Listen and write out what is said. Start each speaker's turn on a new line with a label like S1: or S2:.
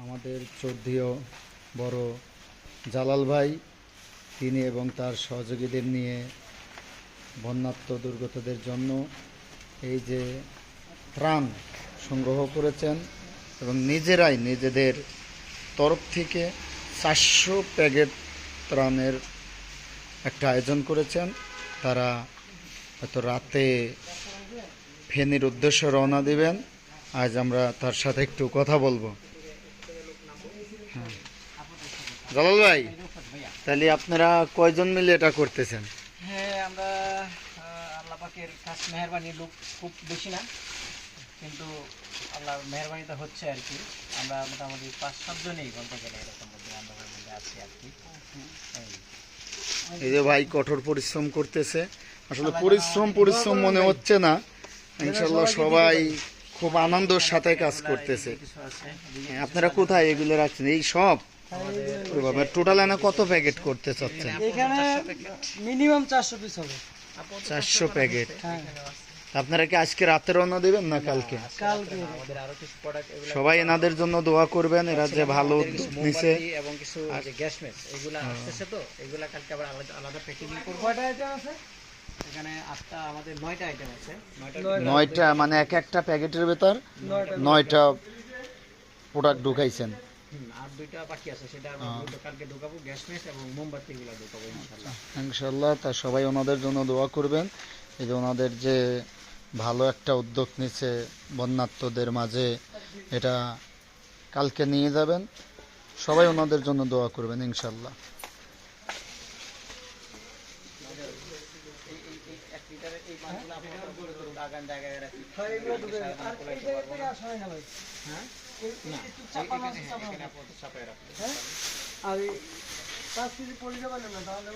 S1: আমাদের চৌধুরী বড় জালাল ভাই তিনি এবং তার সহযোগীদের নিয়ে বন্যাত্ম দুর্গতদের জন্য এই যে ত্রাণ সংগ্রহ করেছেন এবং নিজেরাই নিজেদের তরফ থেকে 400 প্যাকেট ত্রাণের একটা আয়োজন করেছেন। তারা এত রাতে ফেনীর উদ্দেশ্যে রওনা দিবেন। আজ আমরা তার সাথে একটু কথা বলবো। হ্যাঁ জালাল ভাই, তাহলে আপনারা কয়জন মিলে এটা করতেছেন?
S2: হ্যাঁ, আমরা আল্লাহ পাকের খাস মেহেরবানি, লোক খুব বেশি না, কিন্তু আল্লাহর মেহেরবানিটা হচ্ছে আর কি। আমরা মোটামুটি 5-7 জনেই বলতে গেলে এরকম বান্ধবের মধ্যে আছি আর কি।
S1: এই যে ভাই কঠোর পরিশ্রম করতেছে, আসলে পরিশ্রম মনে হচ্ছে না, ইনশাল্লাহ সবাই খুব আনন্দের সাথে কাজ করতেছে। আপনারা কোথায় এগুলো রাখছেন? এই সব টোটাল এনে কত প্যাকেট করতে চাচ্ছেন?
S2: এখানে মিনিমাম 400 পিস হবে।
S1: 400 প্যাকেট। আপনারা কি আজকে রাতে রওনা দেবেন না কালকে? সবাই এনাদের জন্য দোয়া করবেন, এরা যে ভালো উদ্যোগ নিছে।
S2: এবং কিছু গ্যাস মেস এগুলা আসতেছে, তো এগুলা কালকে আবার আলাদা প্যাকেজিং করব। কয়টা আইটেম আছে এখানে? 8টা, আমাদের 9টা আইটেম আছে।
S1: 9টা মানে একটা প্যাকেটের ভেতর 9টা প্রোডাক্ট ঢুকাইছেন।
S2: আর 2টা বাকি আছে, সেটা আমরা কালকে ঢুকাবো। গ্যাস মেস এবং মোমবাতি এগুলা ঢুকাবো ইনশাআল্লাহ।
S1: ইনশাআল্লাহ তা সবাই ওনাদের জন্য দোয়া করবেন। এই যে ওনাদের যে ভালো একটা উদ্যোগ নিচ্ছে বন্যাত্মদের মাঝে, এটা কালকে নিয়ে যাবেন। সবাই ওনাদের জন্য দোয়া করবেন ইনশাআল্লাহ।
S2: আর 5 কেজি পড়ে যাবে না, তাহলে